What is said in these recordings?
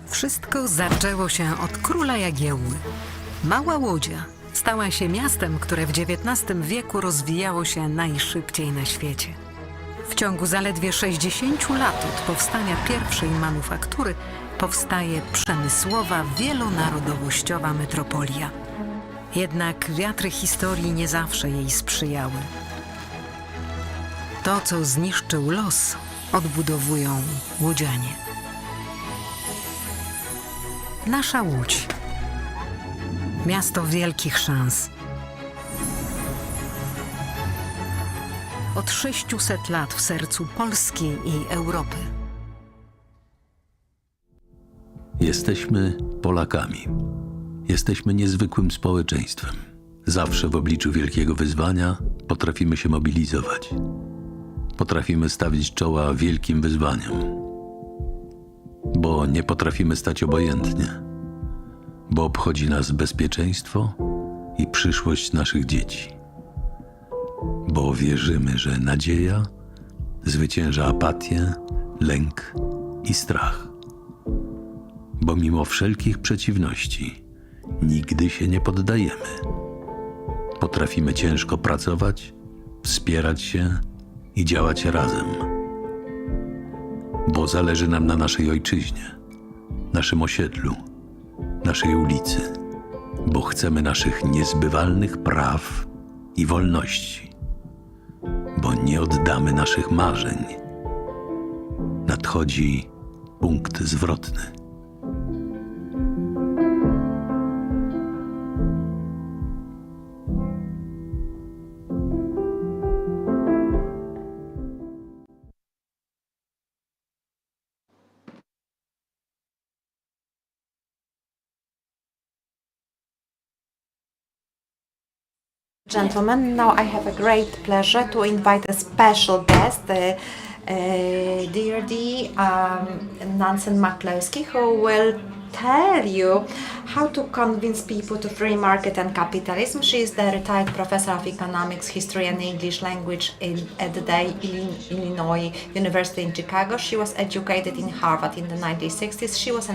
Wszystko zaczęło się od króla Jagiełły. Mała Łodzia stała się miastem, które w XIX wieku rozwijało się najszybciej na świecie. W ciągu zaledwie 60 lat od powstania pierwszej manufaktury powstaje przemysłowa, wielonarodowościowa metropolia. Jednak wiatry historii nie zawsze jej sprzyjały. To, co zniszczył los, odbudowują łodzianie. Nasza Łódź. Miasto wielkich szans. Od 600 lat w sercu Polski i Europy. Jesteśmy Polakami. Jesteśmy niezwykłym społeczeństwem. Zawsze w obliczu wielkiego wyzwania potrafimy się mobilizować. Potrafimy stawić czoła wielkim wyzwaniom. Bo nie potrafimy stać obojętnie. Bo obchodzi nas bezpieczeństwo i przyszłość naszych dzieci. Bo wierzymy, że nadzieja zwycięża apatię, lęk i strach. Bo mimo wszelkich przeciwności nigdy się nie poddajemy. Potrafimy ciężko pracować, wspierać się i działać razem. Bo zależy nam na naszej ojczyźnie, naszym osiedlu, naszej ulicy. Bo chcemy naszych niezbywalnych praw i wolności. Bo nie oddamy naszych marzeń. Nadchodzi punkt zwrotny. Gentlemen, now I have a great pleasure to invite a special guest, Deirdre Nansen McCloskey, who will tell you how to convince people to free market and capitalism. She is the retired professor of economics, history and English language at the Illinois University in Chicago. She was educated in Harvard in the 1960s. She was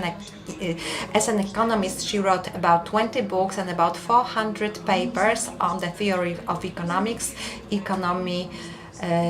as an economist, she wrote about 20 books and about 400 papers on the theory of economics,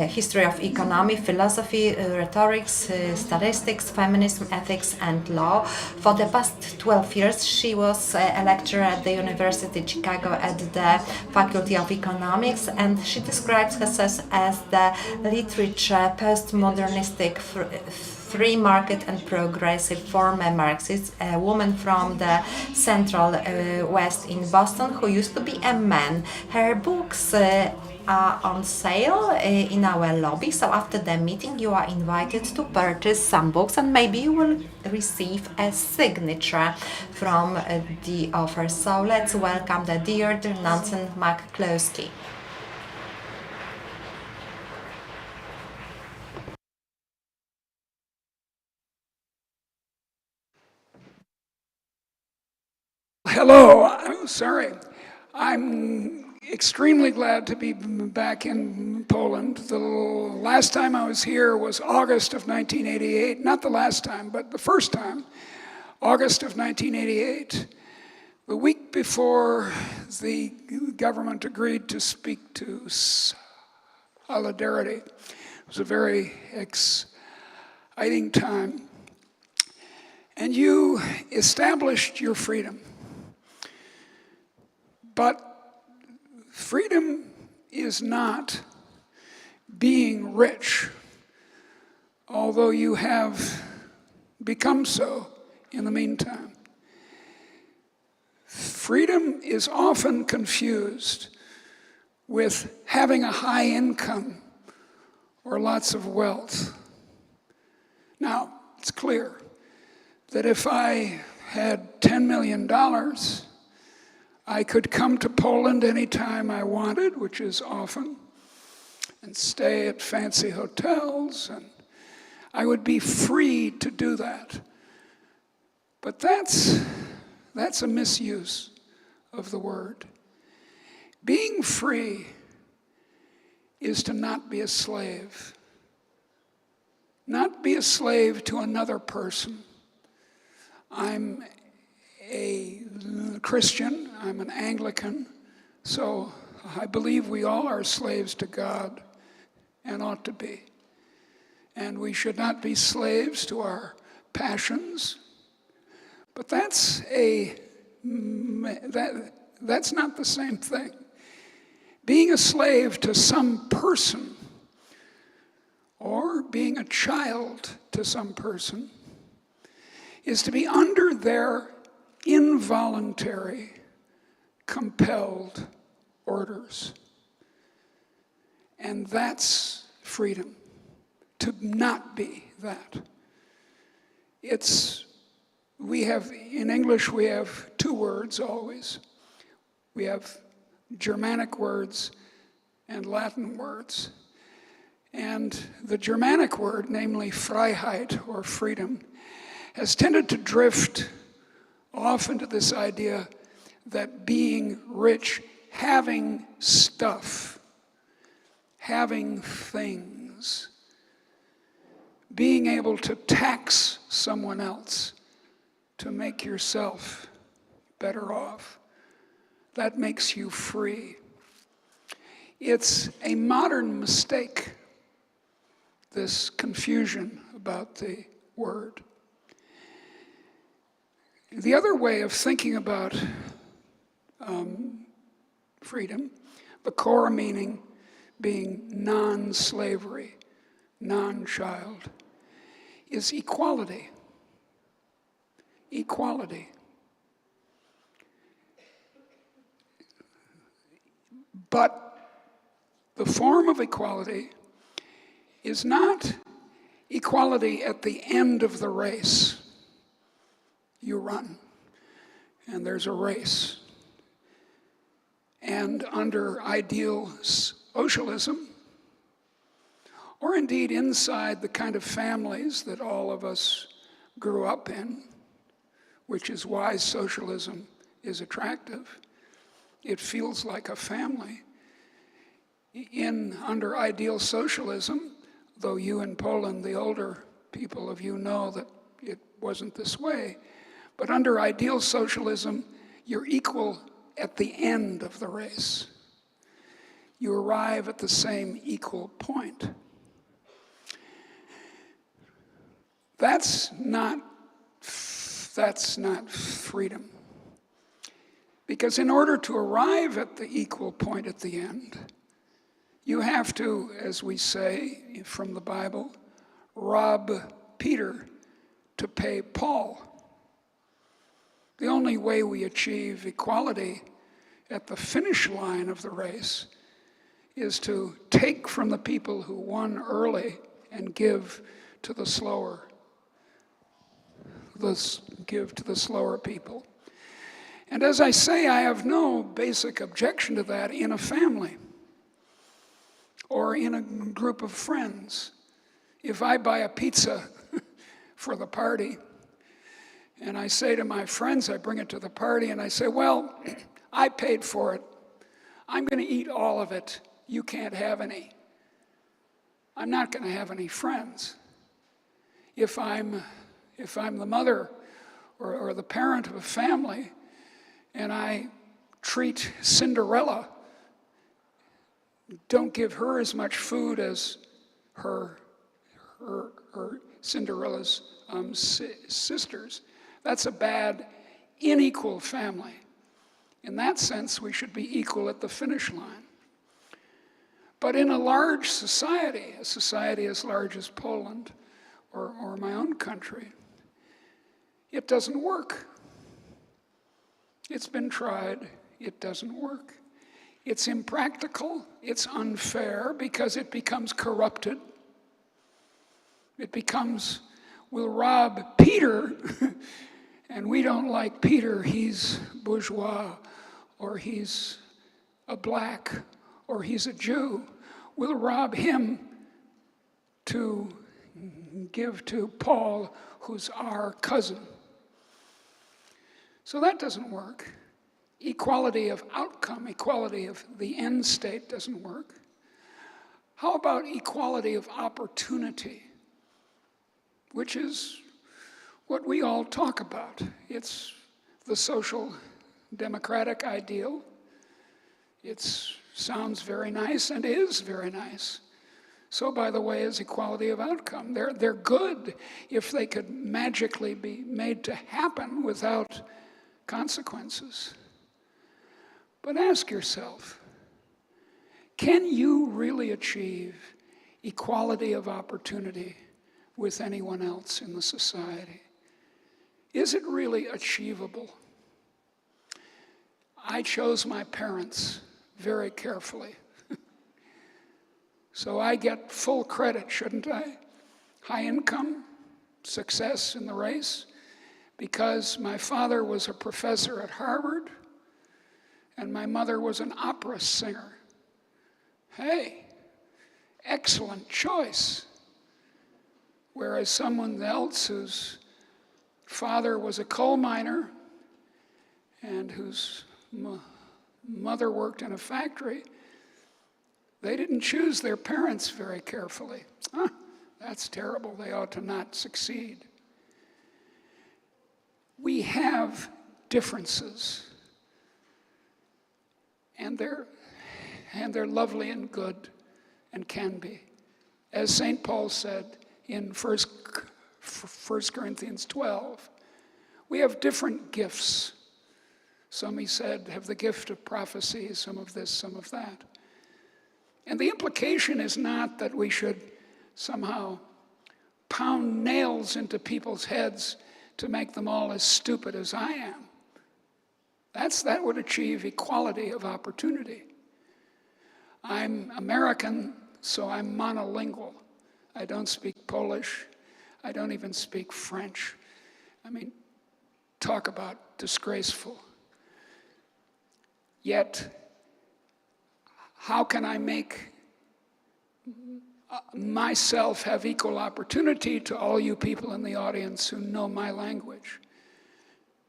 history of economy, philosophy, rhetorics, statistics, feminism, ethics and law. For the past 12 years she was a lecturer at the University of Chicago at the Faculty of Economics, and she describes herself as the literature postmodernistic free market and progressive former Marxist, a woman from the Central West in Boston who used to be a man. Her books are on sale in our lobby, so after the meeting you are invited to purchase some books and maybe you will receive a signature from the author. So let's welcome the Deirdre Nansen McCloskey. Hello, I'm sorry. I'm extremely glad to be back in Poland. The last time I was here was August of 1988. Not the last time, but the first time, August of 1988. The week before the government agreed to speak to solidarity. It was a very exciting time. And you established your freedom. But freedom is not being rich, although you have become so in the meantime. Freedom is often confused with having a high income or lots of wealth. Now, it's clear that if I had $10 million, I could come to Poland anytime I wanted, which is often, and stay at fancy hotels, and I would be free to do that. But that's a misuse of the word. Being free is to not be a slave. Not be a slave to another person. I'm a Christian, I'm an Anglican, so I believe we all are slaves to God and ought to be. And we should not be slaves to our passions. But that's not the same thing. Being a slave to some person or being a child to some person is to be under their involuntary, compelled orders. And that's freedom, to not be that. In English, we have two words always. We have Germanic words and Latin words. And the Germanic word, namely Freiheit or freedom, has tended to drift off into this idea that being rich, having stuff, having things, being able to tax someone else to make yourself better off, that makes you free. It's a modern mistake, this confusion about the word. The other way of thinking about freedom, the core meaning being non-slavery, non-child, is equality. Equality. But the form of equality is not equality at the end of the race. You run, and there's a race. And under ideal socialism, or indeed inside the kind of families that all of us grew up in, which is why socialism is attractive, it feels like a family. Under ideal socialism, though you in Poland, the older people of you know that it wasn't this way, but under ideal socialism, you're equal at the end of the race. You arrive at the same equal point. That's not freedom. Because in order to arrive at the equal point at the end, you have to, as we say from the Bible, rob Peter to pay Paul. The only way we achieve equality at the finish line of the race is to take from the people who won early and give to the slower people. And as I say, I have no basic objection to that in a family or in a group of friends. If I buy a pizza for the party, and I say to my friends, I bring it to the party, and I say, well, I paid for it. I'm going to eat all of it. You can't have any. I'm not going to have any friends. If I'm the mother or the parent of a family, and I treat Cinderella, don't give her as much food as her Cinderella's sisters, that's a bad, unequal family. In that sense, we should be equal at the finish line. But in a large society, a society as large as Poland or my own country, it doesn't work. It's been tried. It doesn't work. It's impractical. It's unfair because it becomes corrupted. It becomes, we'll rob Peter, and we don't like Peter. He's bourgeois, or he's a black, or he's a Jew. We'll rob him to give to Paul, who's our cousin. So that doesn't work. Equality of outcome, equality of the end state doesn't work. How about equality of opportunity, which is what we all talk about. It's the social democratic ideal. It sounds very nice and is very nice. So, by the way, is equality of outcome. They're good if they could magically be made to happen without consequences. But ask yourself, can you really achieve equality of opportunity with anyone else in the society? Is it really achievable? I chose my parents very carefully. So I get full credit, shouldn't I? High income, success in the race, because my father was a professor at Harvard and my mother was an opera singer. Hey, excellent choice. Whereas someone else whose father was a coal miner and whose mother worked in a factory, they didn't choose their parents very carefully. That's terrible. They ought to not succeed. We have differences, and they're lovely and good and can be. As St. Paul said in 1 Corinthians 12, we have different gifts. Some, he said, have the gift of prophecy, some of this, some of that. And the implication is not that we should somehow pound nails into people's heads to make them all as stupid as I am. That would achieve equality of opportunity. I'm American, so I'm monolingual. I don't speak Polish. I don't even speak French. I mean, talk about disgraceful. Yet, how can I make myself have equal opportunity to all you people in the audience who know my language,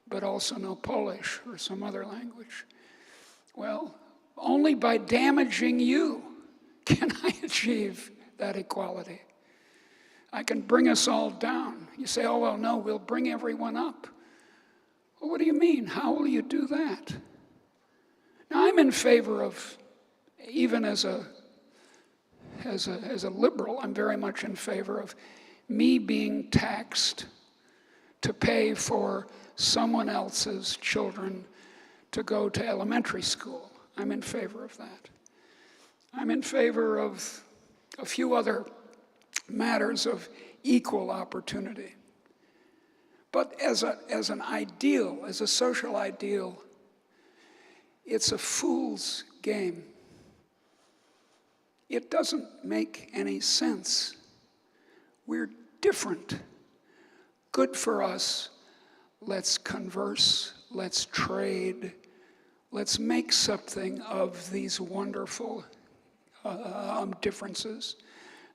but also know Polish or some other language? Well, only by damaging you can I achieve that equality. I can bring us all down. You say, oh, well, no, we'll bring everyone up. Well, what do you mean? How will you do that? Now, I'm in favor of, even as a liberal, I'm very much in favor of me being taxed to pay for someone else's children to go to elementary school. I'm in favor of that. I'm in favor of a few other matters of equal opportunity. But as an ideal, as a social ideal, it's a fool's game. It doesn't make any sense. We're different. Good for us. Let's converse. Let's trade. Let's make something of these wonderful differences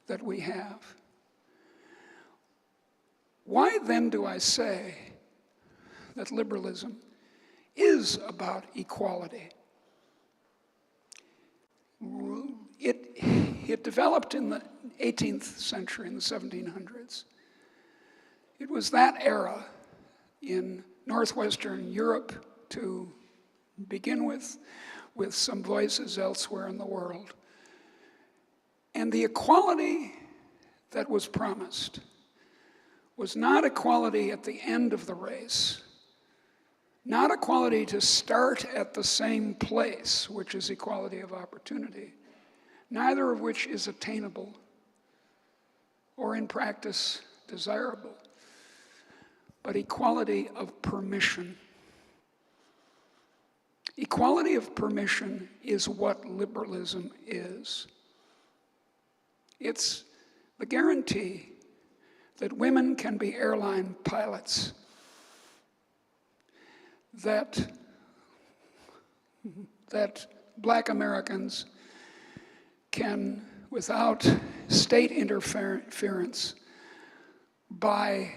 that we have. Why then do I say that liberalism is about equality? It developed in the 18th century, in the 1700s. It was that era in northwestern Europe to begin with some voices elsewhere in the world. And the equality that was promised was not equality at the end of the race, not equality to start at the same place, which is equality of opportunity, neither of which is attainable or in practice desirable, but equality of permission. Equality of permission is what liberalism is. It's the guarantee that women can be airline pilots, that Black Americans can, without state interference, buy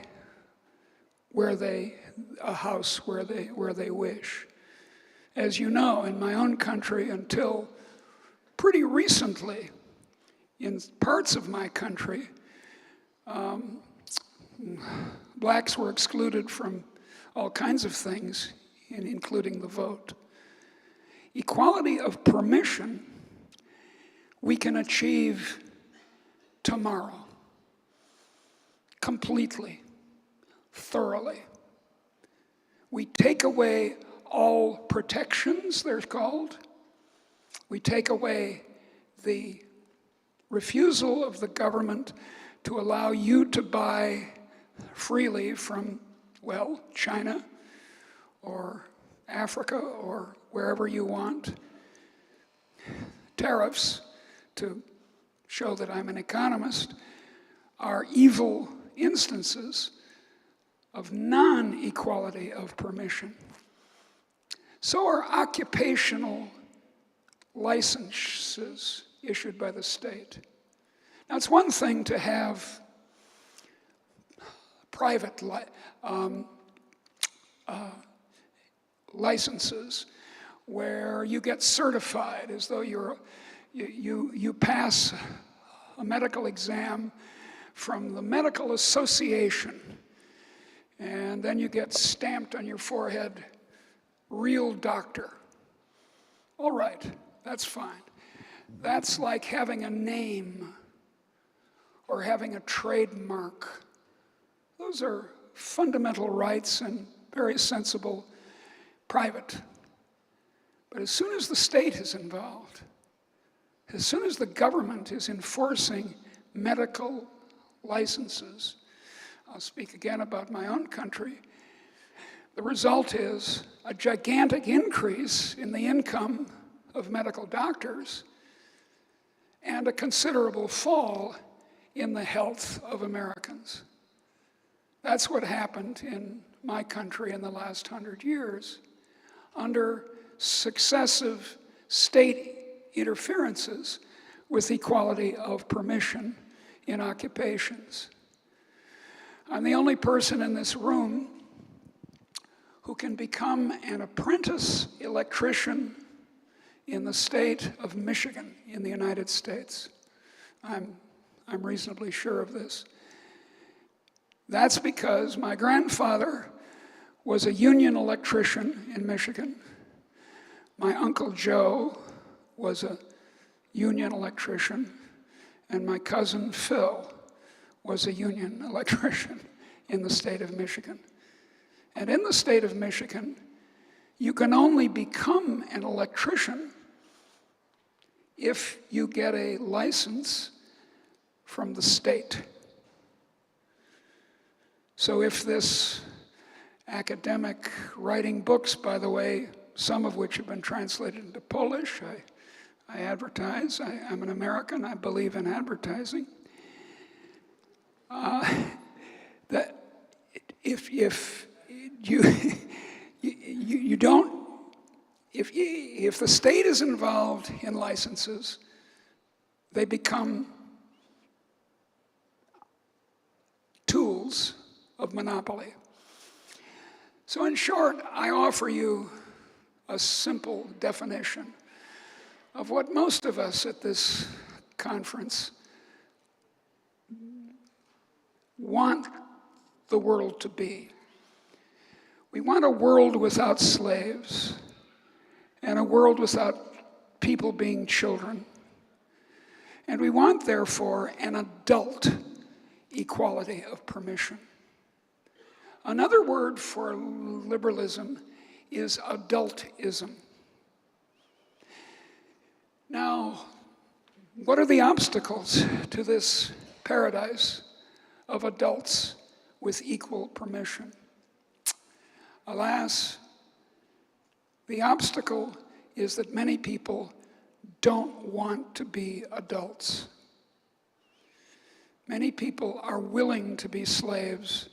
a house where they wish. As you know, in my own country, until pretty recently, in parts of my country, blacks were excluded from all kinds of things, including the vote. Equality of permission we can achieve tomorrow, completely, thoroughly. We take away all protections, they're called. We take away the refusal of the government to allow you to buy freely from, well, China or Africa or wherever you want. Tariffs, to show that I'm an economist, are evil instances of non-equality of permission. So are occupational licenses issued by the state. Now, it's one thing to have private licenses where you get certified as though you pass a medical exam from the medical association, and then you get stamped on your forehead, real doctor. All right, that's fine. That's like having a name or having a trademark. Those are fundamental rights and very sensible, private. But as soon as the state is involved, as soon as the government is enforcing medical licenses, I'll speak again about my own country, the result is a gigantic increase in the income of medical doctors and a considerable fall in the health of Americans. That's what happened in my country in the last 100 years under successive state interferences with equality of permission in occupations. I'm the only person in this room who can become an apprentice electrician in the state of Michigan in the United States. I'm reasonably sure of this. That's because my grandfather was a union electrician in Michigan. My Uncle Joe was a union electrician, and my cousin Phil was a union electrician in the state of Michigan. And in the state of Michigan, you can only become an electrician if you get a license from the state. So if this academic writing books, by the way, some of which have been translated into Polish, I advertise, I'm an American, I believe in advertising, that if you don't, if the state is involved in licenses, they become tools of monopoly. So in short, I offer you a simple definition of what most of us at this conference want the world to be. We want a world without slaves and a world without people being children. And we want, therefore, an adult equality of permission. Another word for liberalism is adultism. Now, what are the obstacles to this paradise of adults with equal permission? Alas, the obstacle is that many people don't want to be adults. Many people are willing to be slaves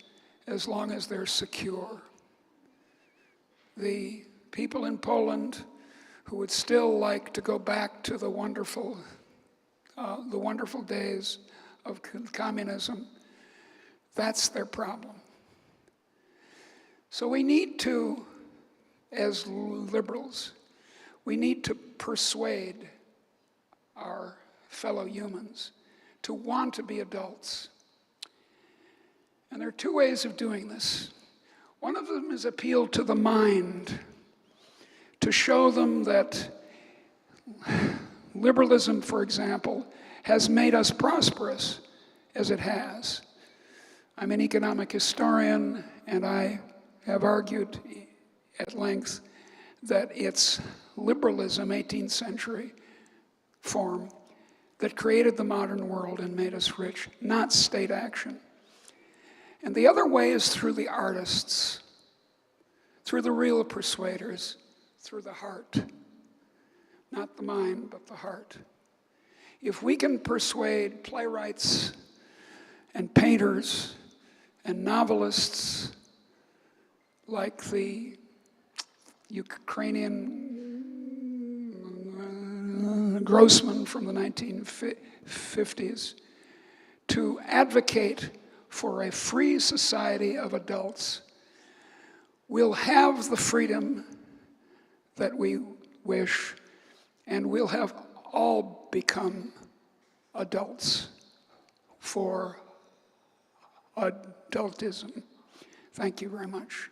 as long as they're secure. The people in Poland who would still like to go back to the wonderful days of communism, that's their problem. So we need to, as liberals, we need to persuade our fellow humans to want to be adults. And there are two ways of doing this. One of them is appeal to the mind, to show them that liberalism, for example, has made us prosperous as it has. I'm an economic historian, and I have argued at length that it's liberalism, 18th century form, that created the modern world and made us rich, not state action. And the other way is through the artists, through the real persuaders, through the heart. Not the mind, but the heart. If we can persuade playwrights and painters and novelists like the Ukrainian Grossman from the 1950s to advocate for a free society of adults, we'll have the freedom that we wish, and we'll have all become adults for adultism. Thank you very much.